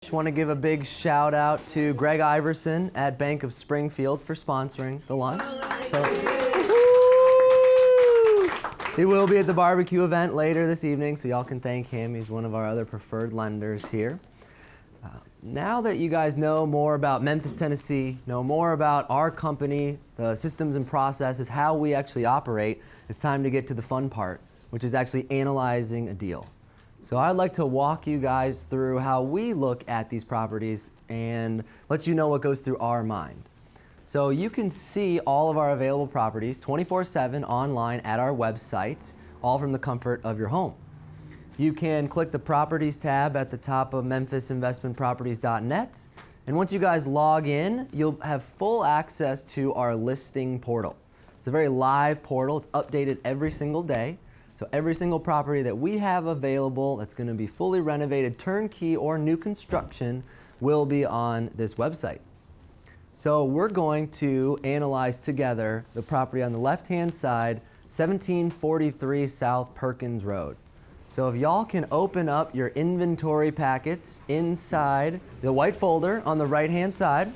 Just want to give a big shout out to Greg Iverson at Bank of Springfield for sponsoring the lunch. So, he will be at the barbecue event later this evening, so y'all can thank him. He's one of our other preferred lenders here. Now that you guys know more about Memphis, Tennessee, know more about our company, the systems and processes, how we actually operate, it's time to get to the fun part, which is actually analyzing a deal. So I'd like to walk you guys through how we look at these properties and let you know what goes through our mind. So you can see all of our available properties 24/7 online at our website, all from the comfort of your home. You can click the Properties tab at the top of memphisinvestmentproperties.net, and once you guys log in, you'll have full access to our listing portal. It's a very live portal. It's updated every single day. So every single property that we have available that's going to be fully renovated, turnkey, or new construction will be on this website. So we're going to analyze together the property on the left-hand side, 1743 South Perkins Road. So if y'all can open up your inventory packets inside the white folder on the right-hand side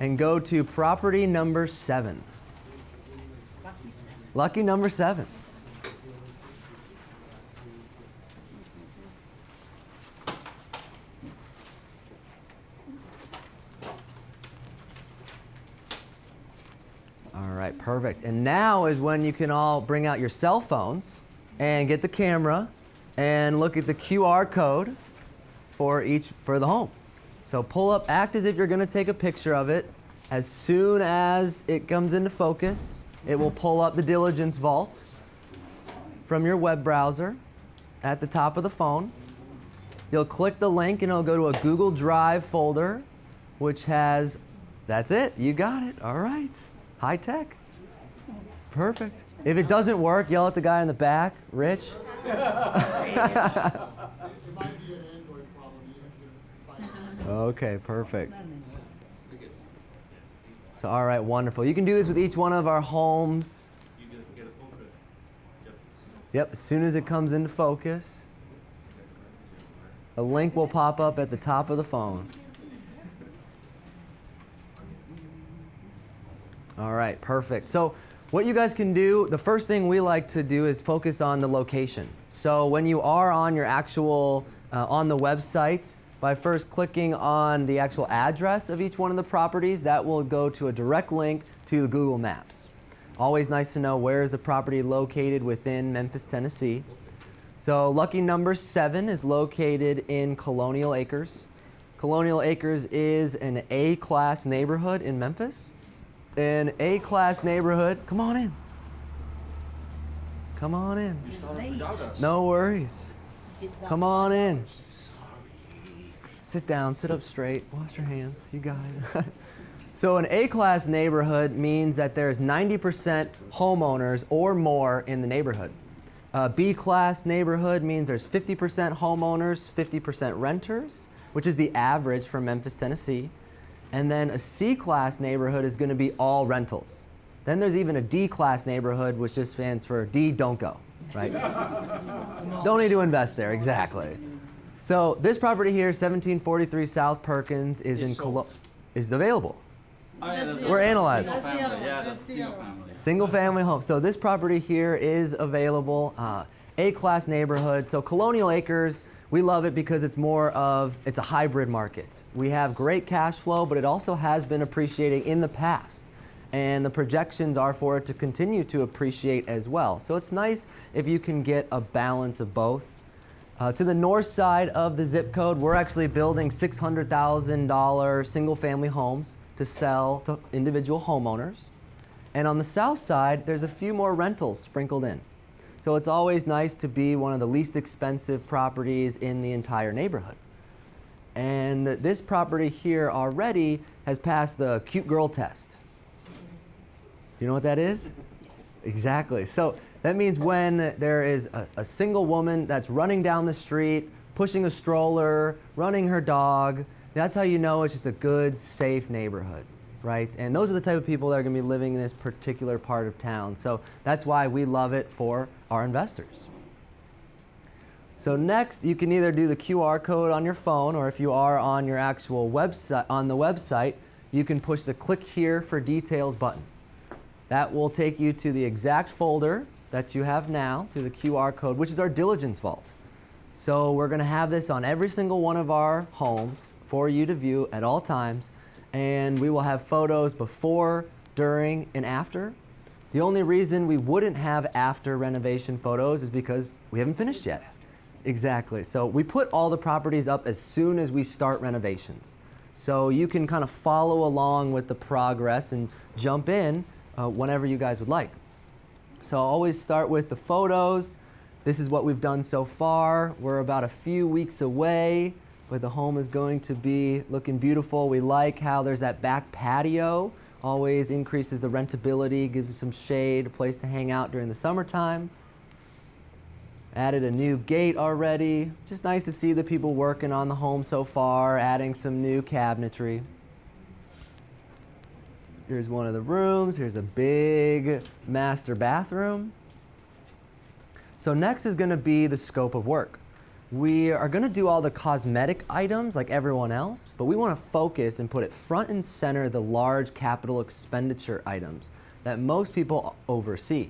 and go to property number 7. Lucky number 7. All right, perfect. And now is when you can all bring out your cell phones and get the camera and look at the QR code for the home. So pull up, act as if you're going to take a picture of it. As soon as it comes into focus, it will pull up the Diligence Vault from your web browser at the top of the phone. You'll click the link and it'll go to a Google Drive folder, which has, that's it, you got it, all right. High tech, perfect. If it doesn't work, yell at the guy in the back, Rich. Okay, perfect. So, all right, wonderful. You can do this with each one of our homes. Yep, as soon as it comes into focus, a link will pop up at the top of the phone. All right, perfect. So what you guys can do, the first thing we like to do is focus on the location. So when you are on your actual, on the website, by first clicking on the actual address of each one of the properties, that will go to a direct link to Google Maps. Always nice to know where is the property located within Memphis, Tennessee. So lucky number 7 is located in Colonial Acres. Colonial Acres is an A-class neighborhood in Memphis. An A-class neighborhood, come on in. Come on in. No worries. Come on in. Sit down, sit up straight, wash your hands, you got it. So an A-class neighborhood means that there's 90% homeowners or more in the neighborhood. A B-class neighborhood means there's 50% homeowners, 50% renters, which is the average for Memphis, Tennessee. And then a C-class neighborhood is going to be all rentals. Then there's even a D-class neighborhood, which just stands for D, don't go, right? Don't need to invest there, exactly. So this property here, 1743 South Perkins, is is available. Oh, yeah, We're analyzing. Single family. Yeah, that's a single family. Single family home. So this property here is available. A-class neighborhood. So Colonial Acres, we love it because it's it's a hybrid market. We have great cash flow, but it also has been appreciating in the past. And the projections are for it to continue to appreciate as well. So it's nice if you can get a balance of both. To the north side of the zip code, we're actually building $600,000 single-family homes to sell to individual homeowners. And on the south side, there's a few more rentals sprinkled in. So it's always nice to be one of the least expensive properties in the entire neighborhood. And this property here already has passed the cute girl test. Do you know what that is? Yes. Exactly. So that means when there is a single woman that's running down the street, pushing a stroller, running her dog, that's how you know it's just a good, safe neighborhood, right? And those are the type of people that are going to be living in this particular part of town. So that's why we love it for our investors. So next, you can either do the QR code on your phone, or if you are on your actual website, on the website, you can push the click here for details button. That will take you to the exact folder that you have now through the QR code, which is our diligence vault. So we're going to have this on every single one of our homes for you to view at all times, and we will have photos before, during, and after. The only reason we wouldn't have after renovation photos is because we haven't finished yet. Exactly. So we put all the properties up as soon as we start renovations. So you can kind of follow along with the progress and jump in whenever you guys would like. So I'll always start with the photos. This is what we've done so far. We're about a few weeks away, but the home is going to be looking beautiful. We like how there's that back patio. Always increases the rentability, gives you some shade, a place to hang out during the summertime. Added a new gate already. Just nice to see the people working on the home so far, adding some new cabinetry. Here's one of the rooms. Here's a big master bathroom. So next is going to be the scope of work. We are going to do all the cosmetic items like everyone else, but we want to focus and put it front and center the large capital expenditure items that most people oversee.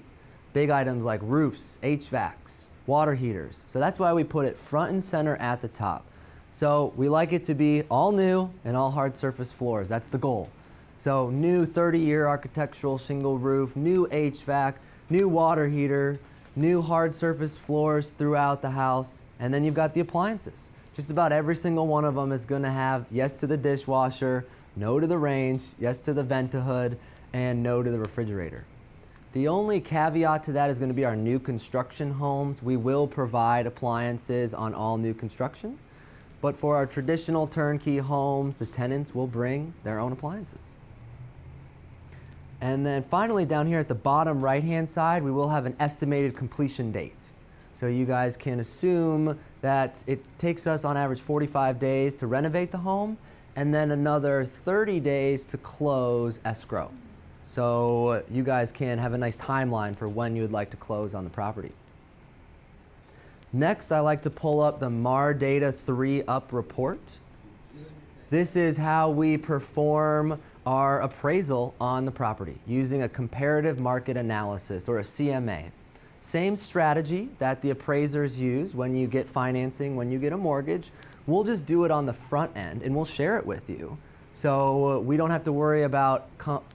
Big items like roofs, HVACs, water heaters. So that's why we put it front and center at the top. So we like it to be all new and all hard surface floors. That's the goal. So new 30-year architectural shingle roof, new HVAC, new water heater, new hard surface floors throughout the house. And then you've got the appliances. Just about every single one of them is going to have yes to the dishwasher, no to the range, yes to the vent-a-hood, and no to the refrigerator. The only caveat to that is going to be our new construction homes. We will provide appliances on all new construction, but for our traditional turnkey homes, the tenants will bring their own appliances. And then finally down here at the bottom right-hand side, we will have an estimated completion date. So you guys can assume that it takes us on average 45 days to renovate the home, and then another 30 days to close escrow. So you guys can have a nice timeline for when you would like to close on the property. Next, I like to pull up the MAR Data 3-Up report. This is how we perform our appraisal on the property using a comparative market analysis, or a CMA. Same strategy that the appraisers use when you get financing, when you get a mortgage. We'll just do it on the front end and we'll share it with you. So we don't have to worry about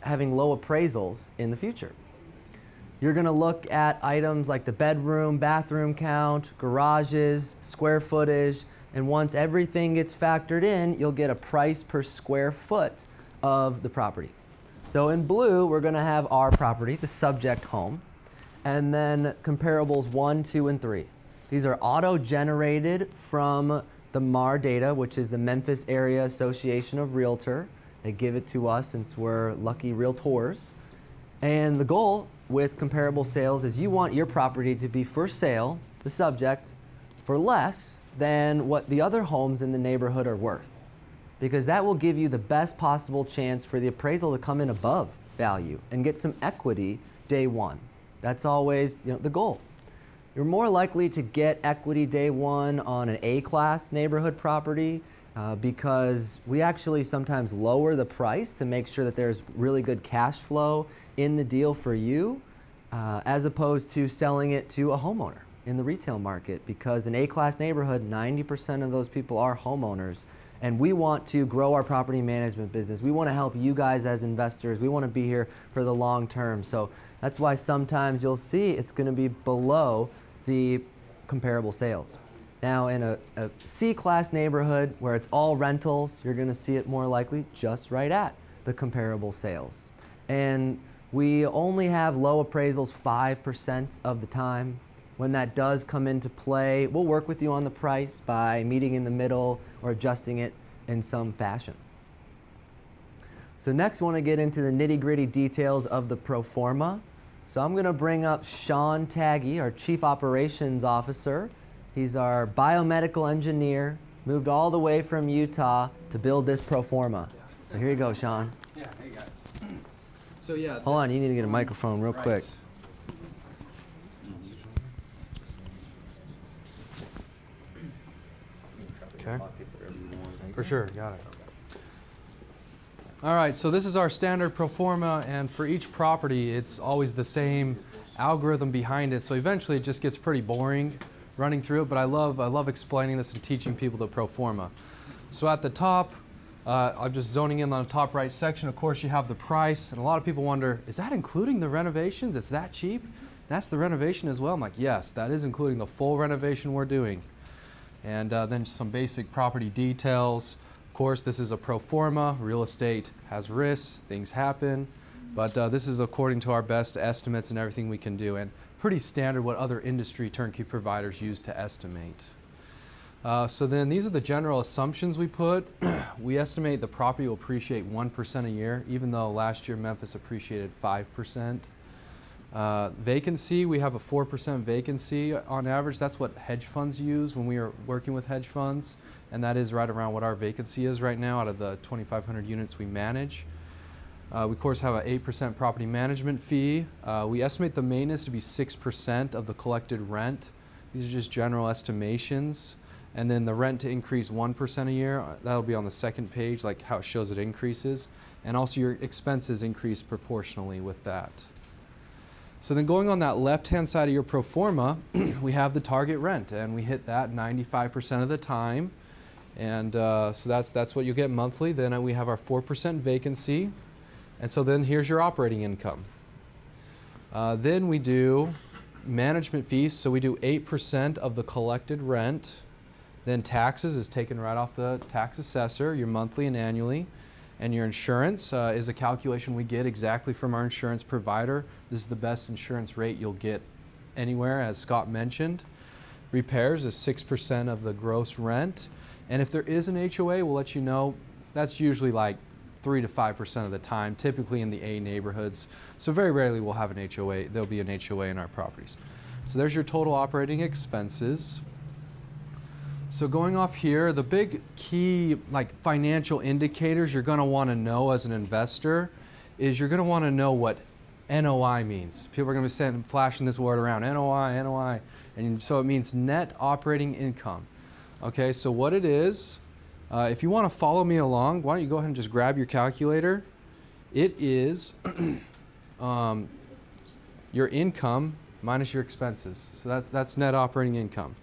having low appraisals in the future. You're going to look at items like the bedroom, bathroom count, garages, square footage, and once everything gets factored in, you'll get a price per square foot of the property. So in blue, we're going to have our property, the subject home, and then comparables 1, 2, and 3. These are auto-generated from the MAR data, which is the Memphis Area Association of Realtor. They give it to us since we're lucky realtors. And the goal with comparable sales is you want your property to be for sale, the subject, for less than what the other homes in the neighborhood are worth, because that will give you the best possible chance for the appraisal to come in above value and get some equity day one. That's always, the goal. You're more likely to get equity day one on an A-class neighborhood property because we actually sometimes lower the price to make sure that there's really good cash flow in the deal for you, as opposed to selling it to a homeowner in the retail market, because an A-class neighborhood, 90% of those people are homeowners. And we want to grow our property management business. We want to help you guys as investors. We want to be here for the long term. So that's why sometimes you'll see it's going to be below the comparable sales. Now in a C-class neighborhood where it's all rentals, you're going to see it more likely just right at the comparable sales. And we only have low appraisals 5% of the time. When that does come into play, we'll work with you on the price by meeting in the middle or adjusting it in some fashion. So next, I want to get into the nitty-gritty details of the Pro Forma. So I'm going to bring up Sean Tagge, our Chief Operations Officer. He's our biomedical engineer, moved all the way from Utah to build this Pro Forma. So here you go, Sean. Yeah, hey guys. So yeah. Hold on, you need to get a microphone real quick. Okay. For sure, got it. All right, so this is our standard pro forma, and for each property, it's always the same algorithm behind it. So eventually, it just gets pretty boring running through it. But I love explaining this and teaching people the pro forma. So at the top, I'm just zoning in on the top right section. Of course, you have the price, and a lot of people wonder, is that including the renovations? It's that cheap? That's the renovation as well? I'm like, yes, that is including the full renovation we're doing. And then some basic property details. Of course, this is a pro forma. Real estate has risks, things happen, but this is according to our best estimates and everything we can do, and pretty standard what other industry turnkey providers use to estimate. So then these are the general assumptions we put. We estimate the property will appreciate 1% a year, even though last year Memphis appreciated 5%. Vacancy, we have a 4% vacancy on average. That's what hedge funds use when we are working with hedge funds, and that is right around what our vacancy is right now out of the 2,500 units we manage. We of course have an 8% property management fee. We estimate the maintenance to be 6% of the collected rent. These are just general estimations. And then the rent to increase 1% a year, that'll be on the second page, like how it shows it increases. And also your expenses increase proportionally with that. So then going on that left-hand side of your pro forma, we have the target rent, and we hit that 95% of the time. And so that's what you'll get monthly. Then we have our 4% vacancy. And so then here's your operating income. Then we do management fees. So we do 8% of the collected rent. Then taxes is taken right off the tax assessor, your monthly and annually. And your insurance is a calculation we get exactly from our insurance provider. This is the best insurance rate you'll get anywhere, as Scott mentioned. Repairs is 6% of the gross rent. And if there is an HOA, we'll let you know. That's usually like 3 to 5% of the time, typically in the A neighborhoods. So very rarely we'll have an HOA. There'll be an HOA in our properties. So there's your total operating expenses. So going off here, the big key like financial indicators you're going to want to know as an investor is you're going to want to know what NOI means. People are going to be flashing this word around, NOI, NOI. And so it means net operating income. Okay, so what it is, if you want to follow me along, why don't you go ahead and just grab your calculator. It is your income minus your expenses. So that's net operating income.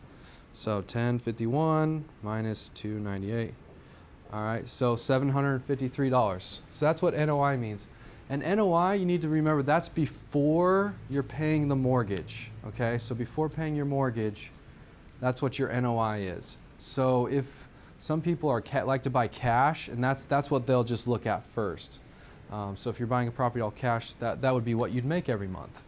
So 1051 minus 298. All right, so $753. So that's what NOI means. And NOI, you need to remember, that's before you're paying the mortgage. Okay, so before paying your mortgage, that's what your NOI is. So if some people are like to buy cash, and that's what they'll just look at first. So if you're buying a property all cash, that would be what you'd make every month.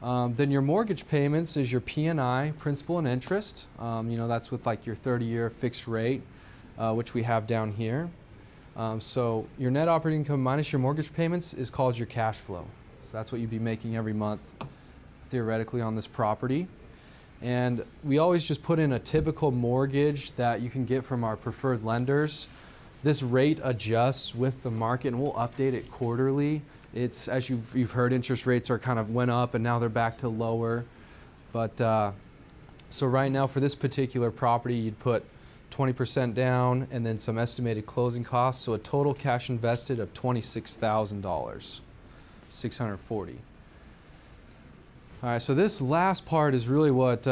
Then your mortgage payments is your P&I, principal and interest. That's with like your 30-year fixed rate, which we have down here. So your net operating income minus your mortgage payments is called your cash flow. So that's what you'd be making every month, theoretically, on this property. And we always just put in a typical mortgage that you can get from our preferred lenders. This rate adjusts with the market, and we'll update it quarterly. It's, as you've heard, interest rates are kind of went up and now they're back to lower. But so right now for this particular property, you'd put 20% down and then some estimated closing costs. So a total cash invested of $26,000, $640. All right, so this last part is really what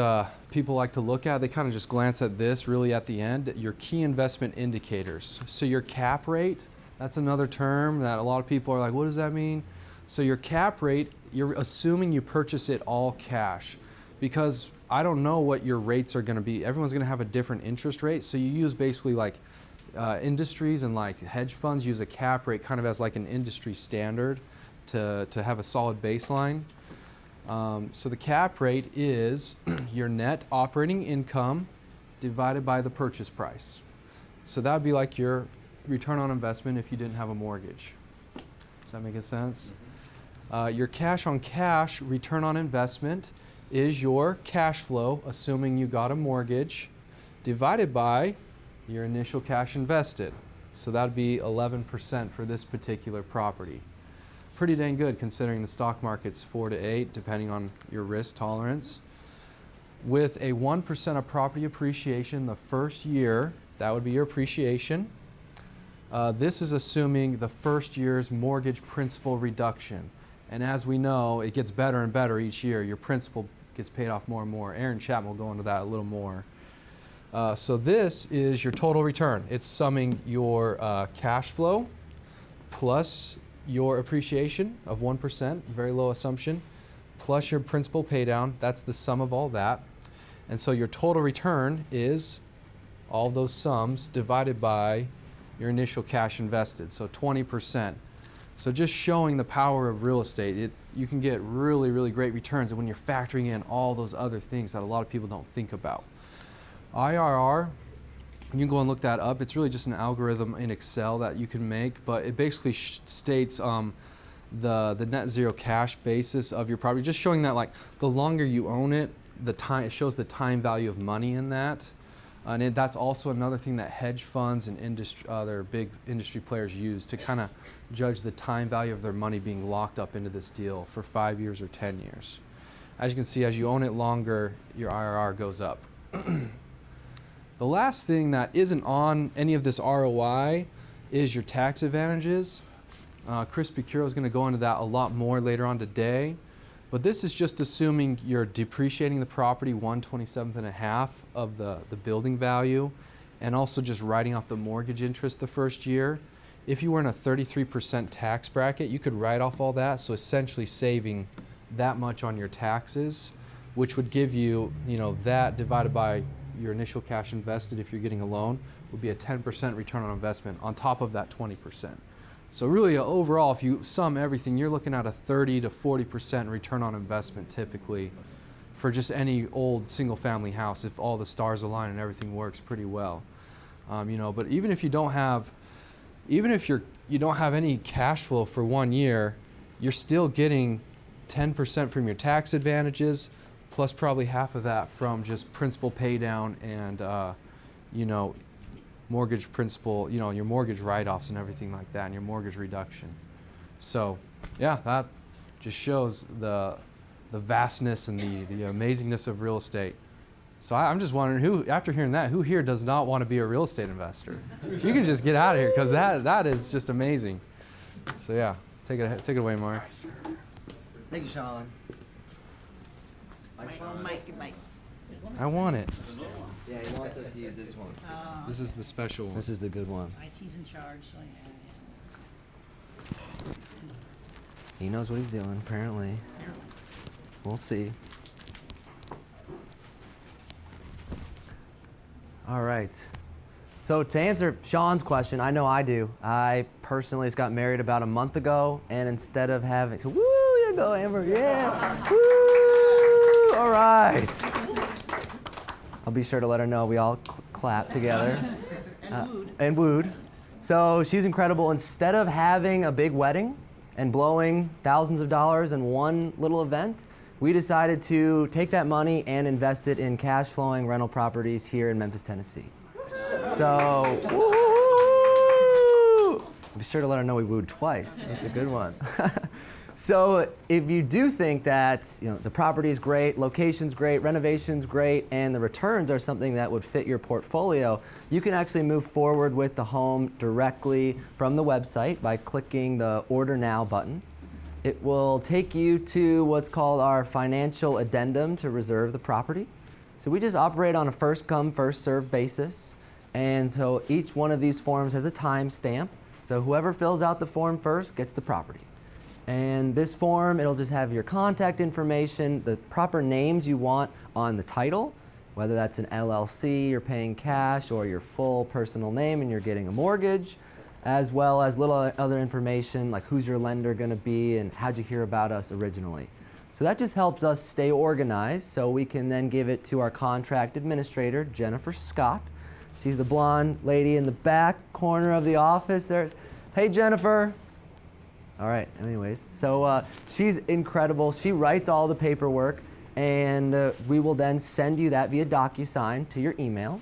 people like to look at. They kind of just glance at this really at the end, your key investment indicators. So your cap rate, that's another term that a lot of people are like, what does that mean? So your cap rate, you're assuming you purchase it all cash, because I don't know what your rates are going to be. Everyone's going to have a different interest rate. So you use basically like industries and like hedge funds use a cap rate kind of as like an industry standard to have a solid baseline. So the cap rate is your net operating income divided by the purchase price. So that would be like your return on investment if you didn't have a mortgage. Does that make sense? Your cash on cash return on investment is your cash flow, assuming you got a mortgage, divided by your initial cash invested. So that would be 11% for this particular property. Pretty dang good considering the stock market's 4 to 8, depending on your risk tolerance. with a 1% of property appreciation the first year. That would be your appreciation. This is assuming the first year's mortgage principal reduction. And as we know, it gets better and better each year. Your principal gets paid off more and more. Aaron Chapman will go into that a little more. So this is your total return. It's summing your cash flow plus your appreciation of 1%, very low assumption, plus your principal pay down. That's the sum of all that. And so your total return is all those sums divided by your initial cash invested, so 20%. So just showing the power of real estate, you can get really, really great returns when you're factoring in all those other things that a lot of people don't think about. IRR, you can go and look that up. It's really just an algorithm in Excel that you can make, but it basically states the net zero cash basis of your property, just showing that like the longer you own it, it shows the time value of money in that. And that's also another thing that hedge funds and other big industry players use to kind of judge the time value of their money being locked up into this deal for 5 years or 10 years. As you can see, as you own it longer, your IRR goes up. The last thing that isn't on any of this ROI is your tax advantages. Chris Picuro is going to go into that a lot more later on today. But this is just assuming you're depreciating the property 1/27 and a half of the building value, and also just writing off the mortgage interest the first year. If you were in a 33% tax bracket, you could write off all that, so essentially saving that much on your taxes, which would give you, that divided by your initial cash invested if you're getting a loan, would be a 10% return on investment on top of that 20%. So really, overall, if you sum everything, you're looking at a 30 to 40% return on investment typically for just any old single-family house if all the stars align and everything works pretty well. But even if you don't have, you don't have any cash flow for 1 year, you're still getting 10% from your tax advantages, plus probably half of that from just principal pay down and mortgage principal, your mortgage write-offs and everything like that, and your mortgage reduction. So, yeah, that just shows the vastness and the amazingness of real estate. So I'm just wondering, after hearing that, who here does not want to be a real estate investor? You can just get out of here, because that is just amazing. So yeah, take it away, Mark. Thank you, Sean. Mike. I want it. Yeah, he wants us to use this one. This is the special one. This is the good one. IT's in charge, so yeah. He knows what he's doing, apparently. We'll see. All right. So to answer Sean's question, I know I do. I personally just got married about a month ago, and instead of having, so woo, you go, Amber, yeah, woo, all right. I'll be sure to let her know we all clap together. And wooed. So she's incredible. Instead of having a big wedding and blowing thousands of dollars in one little event, we decided to take that money and invest it in cash flowing rental properties here in Memphis, Tennessee. So, woo! Be sure to let her know we wooed twice. That's a good one. So if you do think that the property is great, location's great, renovation's great, and the returns are something that would fit your portfolio, you can actually move forward with the home directly from the website by clicking the Order Now button. It will take you to what's called our financial addendum to reserve the property. So we just operate on a first come, first served basis. And so each one of these forms has a time stamp. So whoever fills out the form first gets the property. And this form, it'll just have your contact information, the proper names you want on the title, whether that's an LLC, you're paying cash, or your full personal name and you're getting a mortgage, as well as little other information like who's your lender going to be and how'd you hear about us originally. So that just helps us stay organized so we can then give it to our contract administrator, Jennifer Scott. She's the blonde lady in the back corner of the office. Hey, Jennifer. All right, anyways, so she's incredible. She writes all the paperwork, and we will then send you that via DocuSign to your email.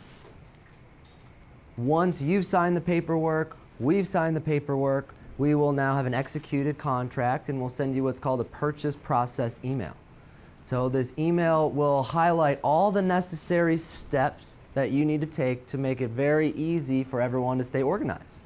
Once you've signed the paperwork, we've signed the paperwork, we will now have an executed contract, and we'll send you what's called a purchase process email. So this email will highlight all the necessary steps that you need to take to make it very easy for everyone to stay organized.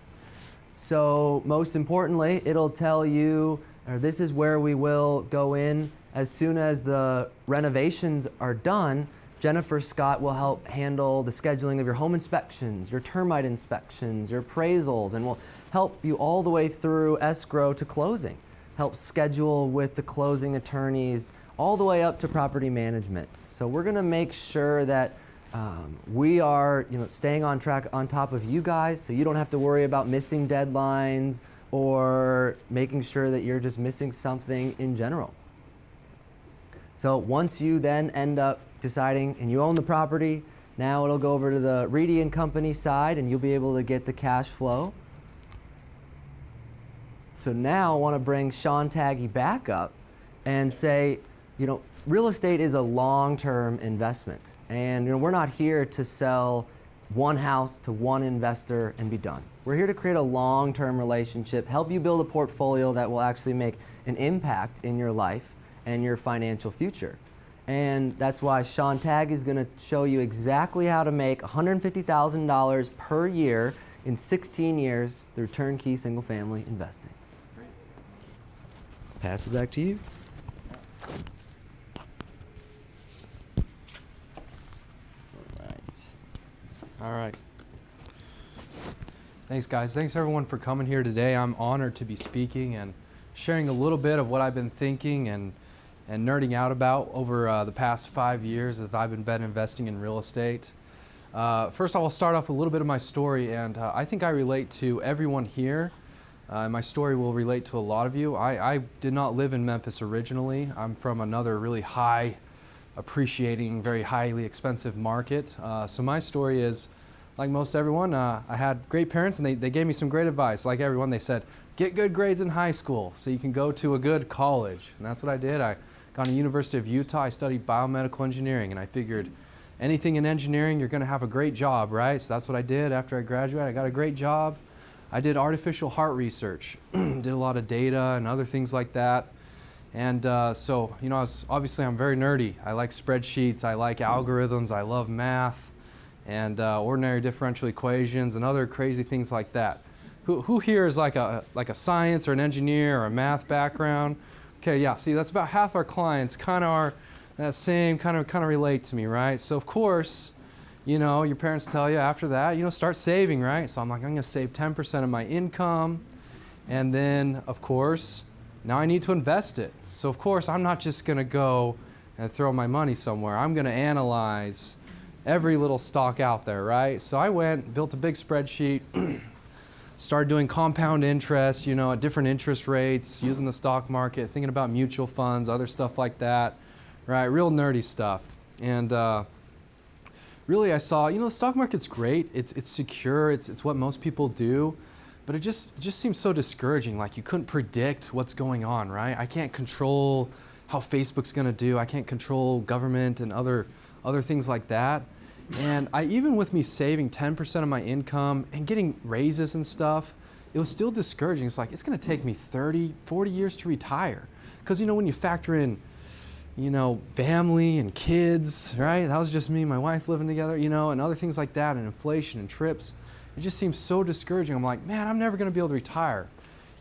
So most importantly, it'll tell you, or this is where we will go in as soon as the renovations are done. Jennifer Scott will help handle the scheduling of your home inspections, your termite inspections, your appraisals, and will help you all the way through escrow to closing. Help schedule with the closing attorneys all the way up to property management. So we're going to make sure that we are, staying on track on top of you guys, so you don't have to worry about missing deadlines or making sure that you're just missing something in general. So once you then end up deciding and you own the property, now it'll go over to the Reedy and Company side and you'll be able to get the cash flow. So now I want to bring Sean Tagge back up and say, real estate is a long-term investment. And we're not here to sell one house to one investor and be done. We're here to create a long-term relationship, help you build a portfolio that will actually make an impact in your life and your financial future. And that's why Sean Tagge is going to show you exactly how to make $150,000 per year in 16 years through turnkey single-family investing. Pass it back to you. All right. Thanks, guys. Thanks, everyone, for coming here today. I'm honored to be speaking and sharing a little bit of what I've been thinking and nerding out about over the past 5 years that I've been investing in real estate. First, I will start off with a little bit of my story, and I think I relate to everyone here. My story will relate to a lot of you. I did not live in Memphis originally. I'm from another really high appreciating, very highly expensive market. So my story is, like most everyone, I had great parents and they gave me some great advice. Like everyone, they said, get good grades in high school so you can go to a good college. And that's what I did. I got to the University of Utah. I studied biomedical engineering, and I figured anything in engineering, you're going to have a great job, right? So that's what I did after I graduated. I got a great job. I did artificial heart research, did a lot of data and other things like that. And so, obviously I'm very nerdy. I like spreadsheets, I like algorithms, I love math, and ordinary differential equations and other crazy things like that. Who here is like a science or an engineer or a math background? Okay, yeah, see, that's about half our clients kind of are that same, kind of relate to me, right? So of course, your parents tell you after that, start saving, right? So I'm like, I'm gonna save 10% of my income, and then of course, now I need to invest it. So of course, I'm not just gonna go and throw my money somewhere. I'm gonna analyze every little stock out there, right? So I went, built a big spreadsheet, started doing compound interest, at different interest rates, using the stock market, thinking about mutual funds, other stuff like that, right? Real nerdy stuff. And really I saw, the stock market's great. It's secure. It's what most people do. But it just seems so discouraging. Like you couldn't predict what's going on, right? I can't control how Facebook's going to do. I can't control government and other things like that. And even with me saving 10% of my income and getting raises and stuff, it was still discouraging. It's like, it's going to take me 30, 40 years to retire. Because, when you factor in, family and kids, right? That was just me and my wife living together, and other things like that, and inflation and trips. It just seems so discouraging. I'm like, man, I'm never going to be able to retire.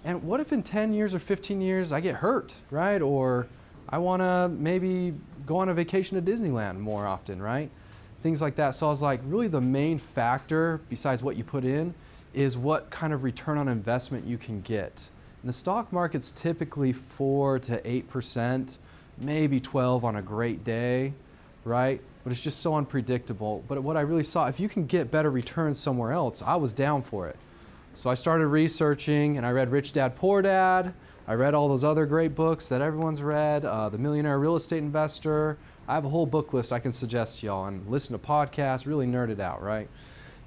And what if in 10 years or 15 years I get hurt, right? Or I want to maybe go on a vacation to Disneyland more often, right? Things like that. So I was like, really the main factor, besides what you put in, is what kind of return on investment you can get. And the stock market's typically 4 to 8%, maybe 12 on a great day, right? But it's just so unpredictable. But what I really saw, if you can get better returns somewhere else, I was down for it. So I started researching, and I read Rich Dad, Poor Dad. I read all those other great books that everyone's read, The Millionaire Real Estate Investor. I have a whole book list I can suggest to y'all, and listen to podcasts, really nerd it out, right?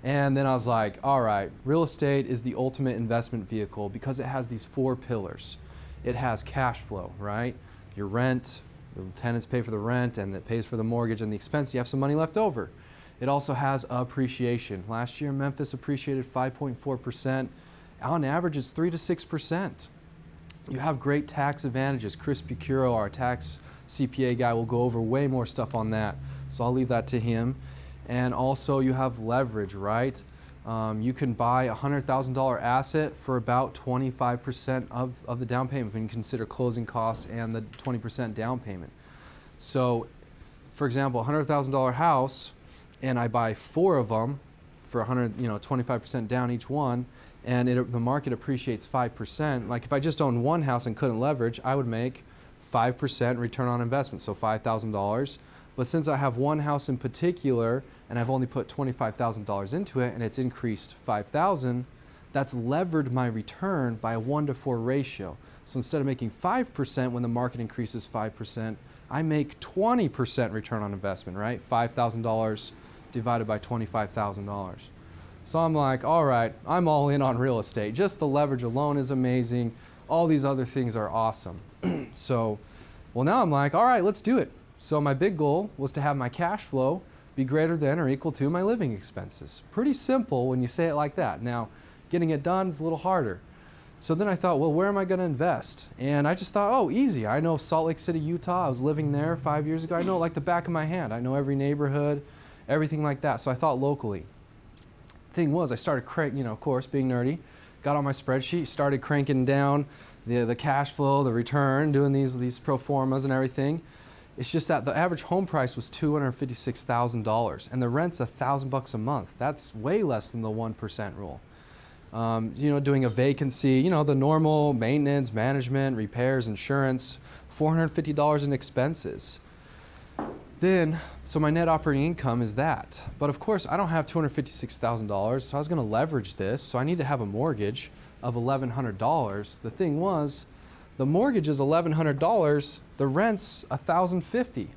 And then I was like, all right, real estate is the ultimate investment vehicle because it has these 4 pillars. It has cash flow, right? Your rent, the tenants pay for the rent, and it pays for the mortgage and the expense. You have some money left over. It also has appreciation. Last year, Memphis appreciated 5.4%. On average, it's 3 to 6%. you have great tax advantages. Chris Picuro, our tax CPA guy, will go over way more stuff on that. So I'll leave that to him. And also you have leverage, right? You can buy a $100,000 asset for about 25% of the down payment when you consider closing costs and the 20% down payment. So, for example, a $100,000 house, and I buy 4 of them for 25% down each one, and the market appreciates 5%. Like if I just owned one house and couldn't leverage, I would make 5% return on investment, so $5,000. But since I have one house in particular, and I've only put $25,000 into it, and it's increased $5,000, that's levered my return by a 1-to-4 ratio. So instead of making 5% when the market increases 5%, I make 20% return on investment, right? $5,000 divided by $25,000. So I'm like, all right, I'm all in on real estate. Just the leverage alone is amazing. All these other things are awesome. So, well, now I'm like, all right, let's do it. So my big goal was to have my cash flow be greater than or equal to my living expenses. Pretty simple when you say it like that. Now, getting it done is a little harder. So then I thought, well, where am I going to invest? And I just thought, oh, easy. I know Salt Lake City, Utah. I was living there 5 years ago. I know it like the back of my hand. I know every neighborhood, everything like that. So I thought locally. Thing was, I started, of course, being nerdy, got on my spreadsheet, started cranking down the cash flow, the return, doing these pro formas and everything. It's just that the average home price was $256,000, and the rent's $1,000 a month. That's way less than the 1% rule. Doing a vacancy, the normal maintenance, management, repairs, insurance, $450 in expenses. Then, so my net operating income is that. But of course, I don't have $256,000, so I was going to leverage this. So I need to have a mortgage of $1,100. The thing was, the mortgage is $1,100, the rent's $1,050.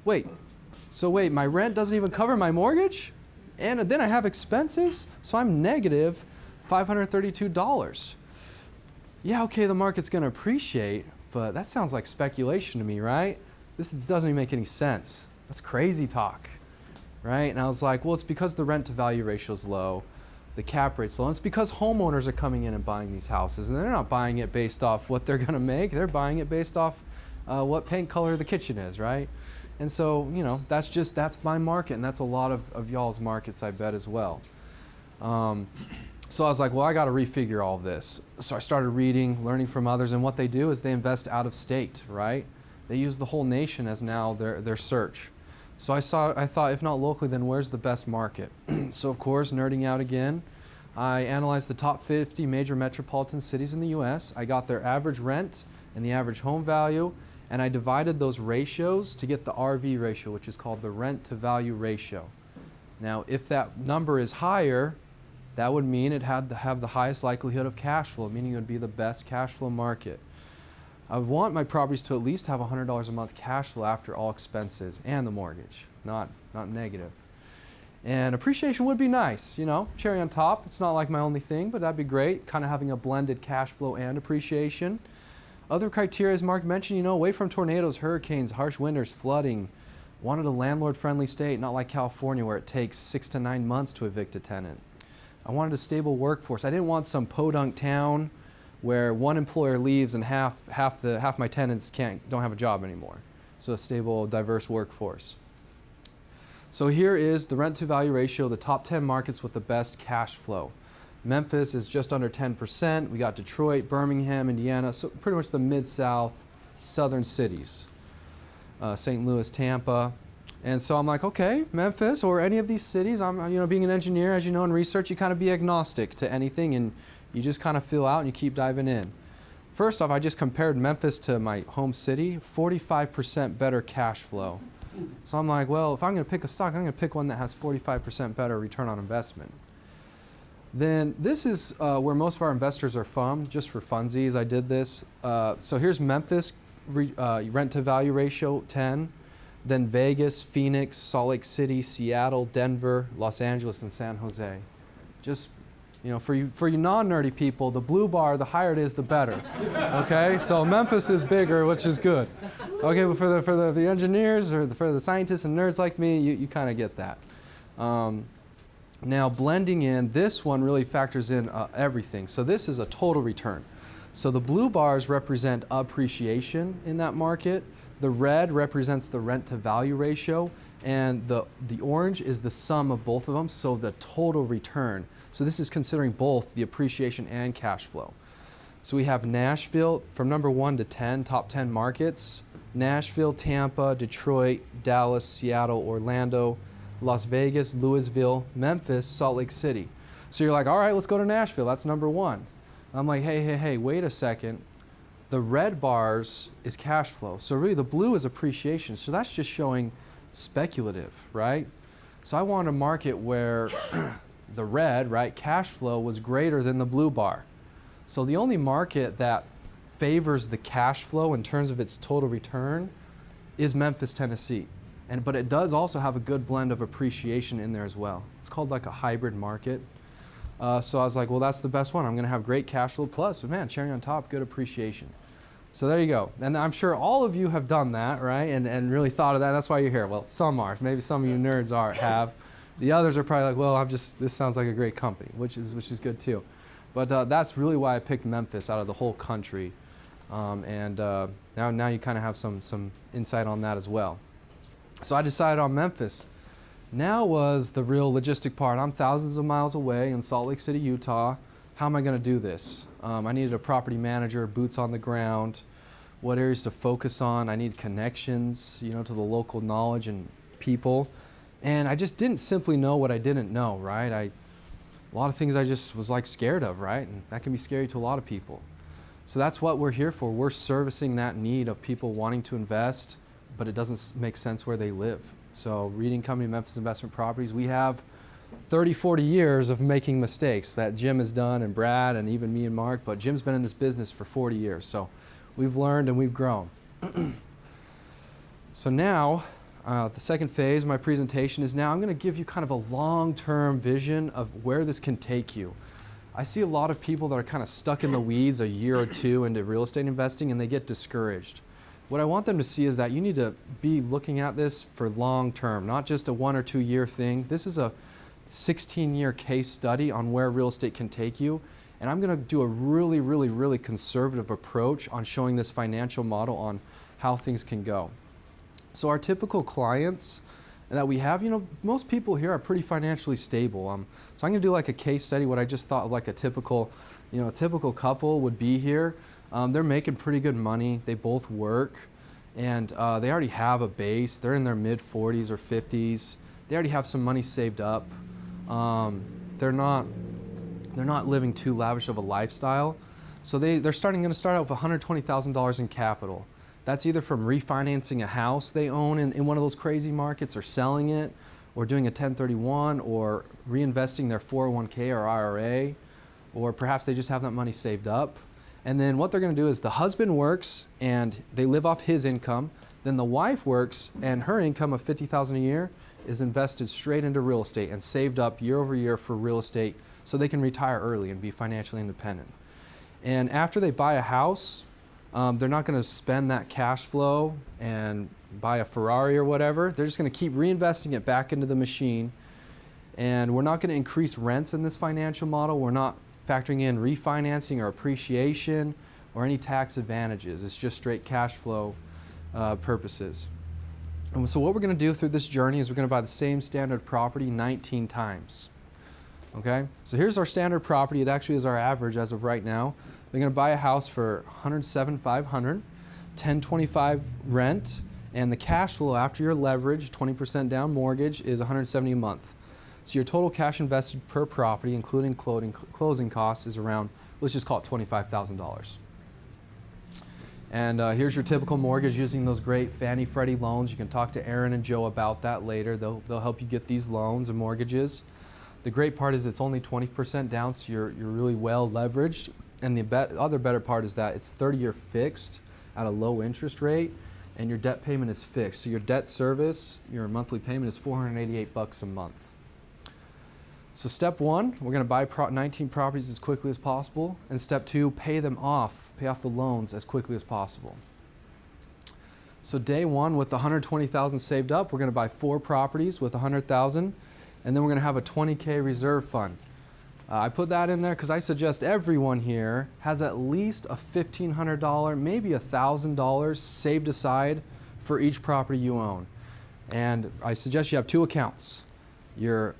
Wait, my rent doesn't even cover my mortgage? And then I have expenses, so I'm negative $532. Yeah, okay, the market's going to appreciate, but that sounds like speculation to me, right? This doesn't even make any sense. That's crazy talk, right? And I was like, well, it's because the rent to value ratio is low, the cap rate's low, and it's because homeowners are coming in and buying these houses, and they're not buying it based off what they're going to make. They're buying it based off what paint color the kitchen is, right? And so, that's my market, and that's a lot of y'all's markets, I bet, as well. So I was like, well, I got to refigure all of this. So I started reading, learning from others, and what they do is they invest out of state, right? They use the whole nation as now their search. So I thought, if not locally, then where's the best market? So of course, nerding out again, I analyzed the top 50 major metropolitan cities in the U.S. I got their average rent and the average home value, and I divided those ratios to get the RV ratio, which is called the rent to value ratio. Now, if that number is higher, that would mean it had to have the highest likelihood of cash flow, meaning it would be the best cash flow market. I want my properties to at least have $100 a month cash flow after all expenses and the mortgage, not negative. And appreciation would be nice, cherry on top. It's not like my only thing, but that'd be great, kind of having a blended cash flow and appreciation. Other criteria, as Mark mentioned, away from tornadoes, hurricanes, harsh winters, flooding. Wanted a landlord-friendly state, not like California where it takes 6 to 9 months to evict a tenant. I wanted a stable workforce. I didn't want some podunk town where one employer leaves and half my tenants don't have a job anymore. So a stable, diverse workforce. So here is the rent to value ratio, the top 10 markets with the best cash flow. Memphis is just under 10%. We got Detroit, Birmingham, Indiana, so pretty much the mid-south, southern cities. St. Louis, Tampa. And so I'm like, okay, Memphis or any of these cities, I'm, being an engineer, as you know, in research, you kind of be agnostic to anything, and you just kind of feel out and you keep diving in. First off, I just compared Memphis to my home city, 45% better cash flow. So I'm like, well, if I'm going to pick a stock, I'm going to pick one that has 45% better return on investment. Then this is where most of our investors are from, just for funsies. I did this. So here's Memphis, rent to value ratio 10. Then Vegas, Phoenix, Salt Lake City, Seattle, Denver, Los Angeles, and San Jose. Just, for you non-nerdy people, the blue bar, the higher it is, the better. Okay, so Memphis is bigger, which is good. Okay, but for the engineers or for the scientists and nerds like me, you kind of get that. Now blending in, this one really factors in everything. So this is a total return. So the blue bars represent appreciation in that market. The red represents the rent to value ratio, and the orange is the sum of both of them, so the total return. So this is considering both the appreciation and cash flow. So we have Nashville from number 1 to 10, top 10 markets. Nashville, Tampa, Detroit, Dallas, Seattle, Orlando, Las Vegas, Louisville, Memphis, Salt Lake City. So you're like, all right, let's go to Nashville. That's number 1. I'm like, hey, wait a second. The red bars is cash flow. So really the blue is appreciation. So that's just showing speculative, right? So I want a market where the red, right, cash flow was greater than the blue bar. So the only market that favors the cash flow in terms of its total return is Memphis, Tennessee. But it does also have a good blend of appreciation in there as well. It's called like a hybrid market. So I was like, well, that's the best one. I'm going to have great cash flow plus, man, cherry on top, good appreciation. So there you go. And I'm sure all of you have done that, right? And really thought of that. That's why you're here. Well, some are. Maybe some of you nerds have. The others are probably like, well, this sounds like a great company, which is good too. But that's really why I picked Memphis out of the whole country. Now you kind of have some insight on that as well. So I decided on Memphis. Now was the real logistic part. I'm thousands of miles away in Salt Lake City, Utah. How am I going to do this? I needed a property manager, boots on the ground, what areas to focus on. I need connections, to the local knowledge and people. And I just didn't simply know what I didn't know, right? A lot of things I just was like scared of, right? And that can be scary to a lot of people. So that's what we're here for. We're servicing that need of people wanting to invest, but it doesn't make sense where they live. So Reading Company Memphis Investment Properties, we have 30, 40 years of making mistakes that Jim has done, and Brad, and even me and Mark, but Jim's been in this business for 40 years. So we've learned and we've grown. So now, the second phase of my presentation is now I'm going to give you kind of a long-term vision of where this can take you. I see a lot of people that are kind of stuck in the weeds a year or two into real estate investing, and they get discouraged. What I want them to see is that you need to be looking at this for long term, not just a 1 or 2 year thing. This is a 16-year case study on where real estate can take you. And I'm going to do a really, really, really conservative approach on showing this financial model on how things can go. So our typical clients that we have, most people here are pretty financially stable. So I'm going to do like a case study, what I just thought of like a typical couple would be here. They're making pretty good money. They both work, and they already have a base. They're in their mid-40s or 50s. They already have some money saved up. They're not living too lavish of a lifestyle. So they're going to start out with $120,000 in capital. That's either from refinancing a house they own in one of those crazy markets, or selling it, or doing a 1031, or reinvesting their 401k or IRA, or perhaps they just have that money saved up. And then what they're going to do is the husband works and they live off his income. Then the wife works and her income of $50,000 a year is invested straight into real estate and saved up year over year for real estate so they can retire early and be financially independent. And after they buy a house, they're not going to spend that cash flow and buy a Ferrari or whatever. They're just going to keep reinvesting it back into the machine. And we're not going to increase rents in this financial model. We're not factoring in refinancing or appreciation or any tax advantages. It's just straight cash flow purposes. And so what we're going to do through this journey is we're going to buy the same standard property 19 times. Okay? So here's our standard property. It actually is our average as of right now. They're going to buy a house for $107,500, $1025 rent, and the cash flow after your leverage, 20% down mortgage, is $170 a month. So your total cash invested per property, including closing costs, is around, let's just call it $25,000. And here's your typical mortgage using those great Fannie Freddie loans. You can talk to Aaron and Joe about that later. They'll help you get these loans and mortgages. The great part is it's only 20% down, so you're really well leveraged. And the other better part is that it's 30-year fixed at a low interest rate, and your debt payment is fixed. So your debt service, your monthly payment is $488 a month. So step one, we're going to buy 19 properties as quickly as possible. And step two, pay off the loans as quickly as possible. So day one, with the $120,000 saved up, we're going to buy 4 properties with $100,000, and then we're going to have a $20K reserve fund. I put that in there because I suggest everyone here has at least a $1,500, maybe $1,000 saved aside for each property you own. And I suggest you have two accounts. Your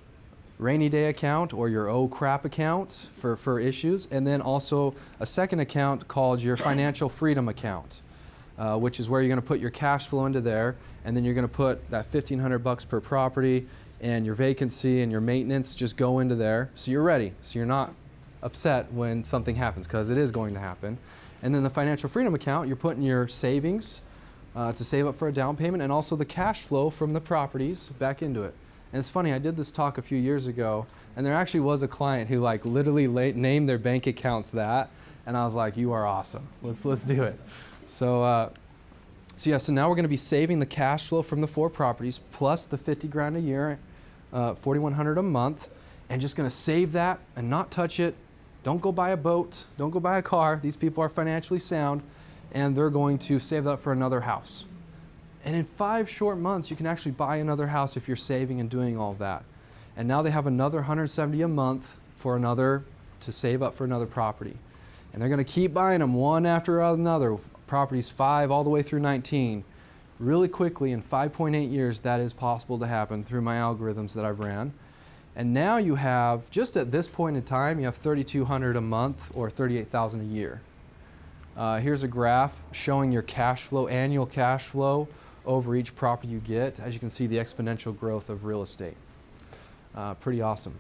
rainy day account or your oh crap account for issues, and then also a second account called your financial freedom account, which is where you're going to put your cash flow into there, and then you're going to put that $1,500 per property, and your vacancy and your maintenance just go into there, so you're ready, so you're not upset when something happens, because it is going to happen. And then the financial freedom account, you're putting your savings to save up for a down payment, and also the cash flow from the properties back into it. And it's funny, I did this talk a few years ago, and there actually was a client who like literally named their bank accounts that, and I was like, you are awesome. Let's do it. So now we're going to be saving the cash flow from the 4 properties plus the 50 grand a year, 4,100 a month, and just going to save that and not touch it. Don't go buy a boat. Don't go buy a car. These people are financially sound, and they're going to save that for another house. And in 5 short months, you can actually buy another house if you're saving and doing all of that. And now they have another 170 a month to save up for another property. And they're going to keep buying them one after another, properties 5 all the way through 19. Really quickly, in 5.8 years, that is possible to happen through my algorithms that I've ran. And now you have, just at this point in time, you have $3,200 a month or $38,000 a year. Here's a graph showing your cash flow, annual cash flow over each property you get. As you can see, the exponential growth of real estate. Pretty awesome.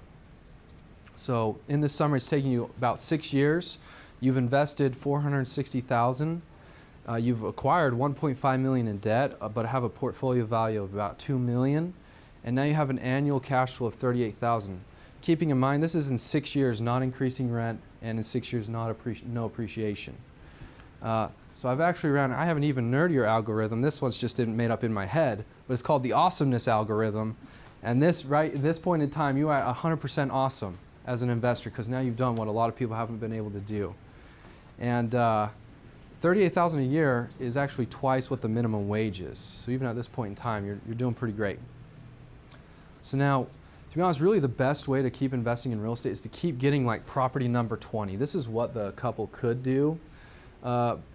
So in this summary, it's taking you about 6 years. You've invested $460,000. You've acquired $1.5 million in debt, but have a portfolio value of about $2 million. And now you have an annual cash flow of $38,000. Keeping in mind, this is in 6 years, not increasing rent, and in 6 years, no appreciation. So I've actually ran, I have an even nerdier algorithm. This one's just made up in my head, but it's called the Awesomeness Algorithm. And this, right at this point in time, you are 100% awesome as an investor, because now you've done what a lot of people haven't been able to do. And $38,000 a year is actually twice what the minimum wage is. So even at this point in time, you're doing pretty great. So now, to be honest, really the best way to keep investing in real estate is to keep getting like property number 20. This is what the couple could do.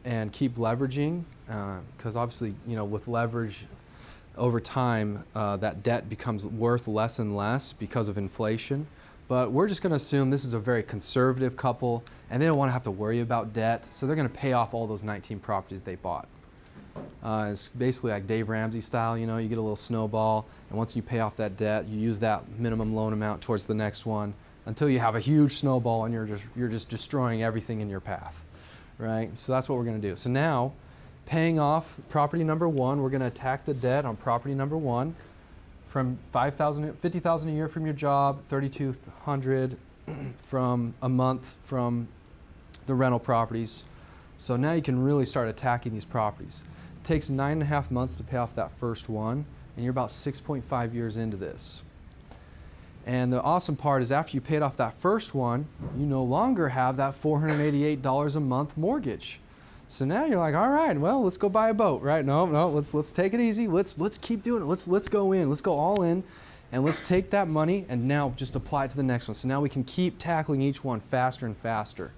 And keep leveraging, because obviously, with leverage over time, that debt becomes worth less and less because of inflation. But we're just going to assume this is a very conservative couple, and they don't want to have to worry about debt, so they're going to pay off all those 19 properties they bought. It's basically like Dave Ramsey style, you get a little snowball, and once you pay off that debt, you use that minimum loan amount towards the next one until you have a huge snowball and you're just destroying everything in your path. Right? So that's what we're going to do. So now, paying off property number 1, we're going to attack the debt on property number 1 from $50,000 a year from your job, $3,200 from a month from the rental properties. So now you can really start attacking these properties. It takes 9.5 months to pay off that first one, and you're about 6.5 years into this. And the awesome part is after you paid off that first one, you no longer have that $488 a month mortgage. So now you're like, all right, well, let's go buy a boat, right? No, let's take it easy. Let's keep doing it. Let's go in. Let's go all in, and let's take that money and now just apply it to the next one. So now we can keep tackling each one faster and faster.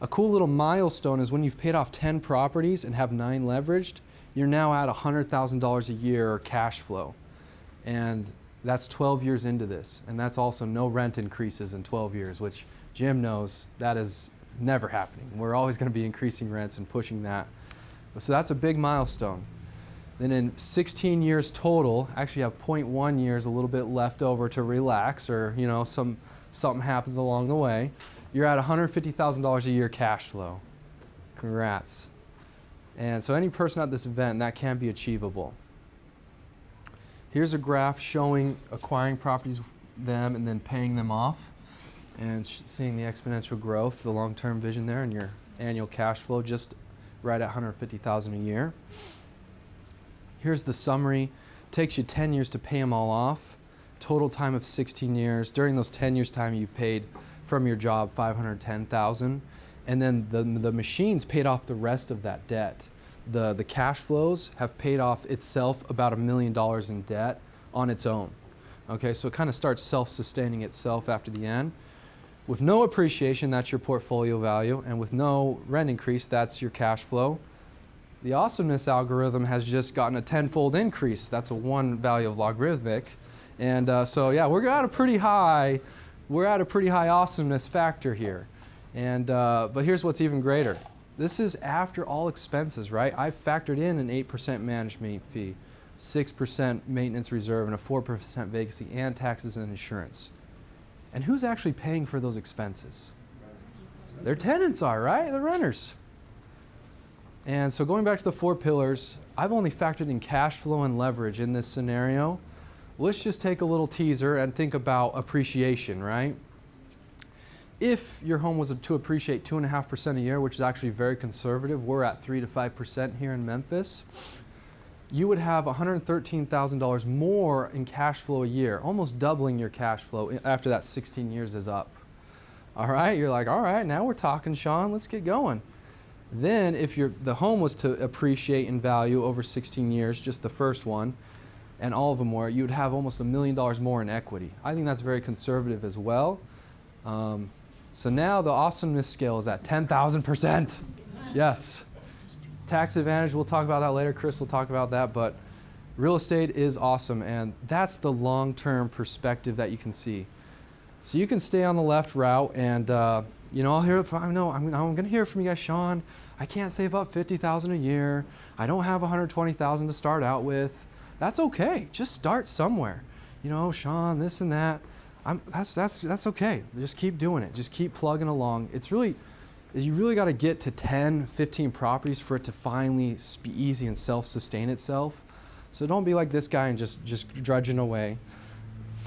A cool little milestone is when you've paid off 10 properties and have 9 leveraged, you're now at $100,000 a year cash flow. And that's 12 years into this, and that's also no rent increases in 12 years, which Jim knows that is never happening. We're always going to be increasing rents and pushing that. So that's a big milestone. Then in 16 years total, actually you have 0.1 years, a little bit left over to relax, or something happens along the way. You're at $150,000 a year cash flow. Congrats. And so any person at this event, that can be achievable. Here's a graph showing acquiring properties, them, and then paying them off, and seeing the exponential growth, the long-term vision there, and your annual cash flow just right at $150,000 a year. Here's the summary. It takes you 10 years to pay them all off. Total time of 16 years. During those 10 years' time, you paid from your job $510,000, and then the machines paid off the rest of that debt. The cash flows have paid off itself about $1 million in debt on its own. Okay, so it kind of starts self-sustaining itself after the end. With no appreciation, that's your portfolio value, and with no rent increase, that's your cash flow. The awesomeness algorithm has just gotten a tenfold increase. That's a 1 value of logarithmic. And so yeah, we're at a pretty high awesomeness factor here. And but here's what's even greater. This is after all expenses, right? I've factored in an 8% management fee, 6% maintenance reserve, and a 4% vacancy, and taxes and insurance. And who's actually paying for those expenses? Their tenants are, right? The renters. And so going back to the 4 pillars, I've only factored in cash flow and leverage in this scenario. Let's just take a little teaser and think about appreciation, right? If your home was to appreciate 2.5% a year, which is actually very conservative, we're at 3 to 5% here in Memphis, you would have $113,000 more in cash flow a year, almost doubling your cash flow after that 16 years is up. All right, you're like, all right, now we're talking, Sean, let's get going. Then if the home was to appreciate in value over 16 years, just the first one, and all of them more, you would have almost $1 million more in equity. I think that's very conservative as well. So now the awesomeness scale is at 10,000%. Yes. Tax advantage, we'll talk about that later. Chris will talk about that, but real estate is awesome, and that's the long-term perspective that you can see. So you can stay on the left route, and I'll hear. I'm going to hear from you guys, Sean. I can't save up $50,000 a year. I don't have $120,000 to start out with. That's okay. Just start somewhere. Sean, this and that. That's okay. Just keep doing it. Just keep plugging along. You really got to get to 10, 15 properties for it to finally be easy and self-sustain itself. So don't be like this guy and just drudging away.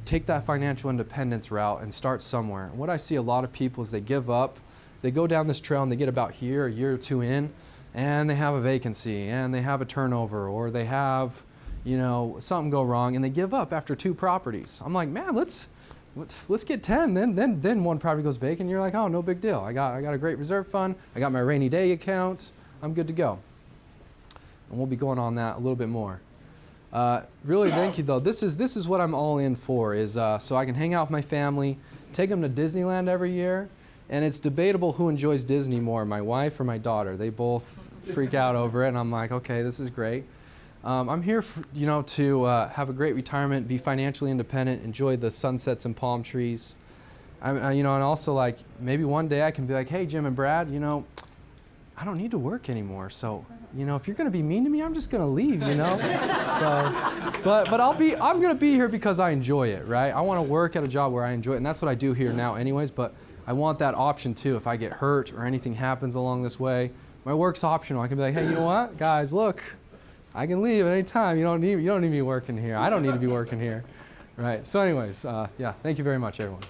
Take that financial independence route and start somewhere. And what I see a lot of people is they give up. They go down this trail and they get about here, a year or two in, and they have a vacancy, and they have a turnover, or they have, something go wrong, and they give up after 2 properties. I'm like, man, let's get 10. Then one property goes vacant. And you're like, oh, no big deal. I got a great reserve fund. I got my rainy day account. I'm good to go. And we'll be going on that a little bit more. Really, thank you though. This is what I'm all in for. Is so I can hang out with my family, take them to Disneyland every year, and it's debatable who enjoys Disney more, my wife or my daughter. They both freak out over it, and I'm like, okay, this is great. I'm here to have a great retirement, be financially independent, enjoy the sunsets and palm trees. And also like maybe one day I can be like, hey, Jim and Brad, I don't need to work anymore. So, if you're going to be mean to me, I'm just going to leave, So, but I'm going to be here because I enjoy it, right? I want to work at a job where I enjoy it, and that's what I do here now anyways, but I want that option too. If I get hurt or anything happens along this way, my work's optional. I can be like, hey, you know what? Guys, look, I can leave at any time. You don't need me working here. I don't need to be working here, right? So anyways, yeah, thank you very much, everyone.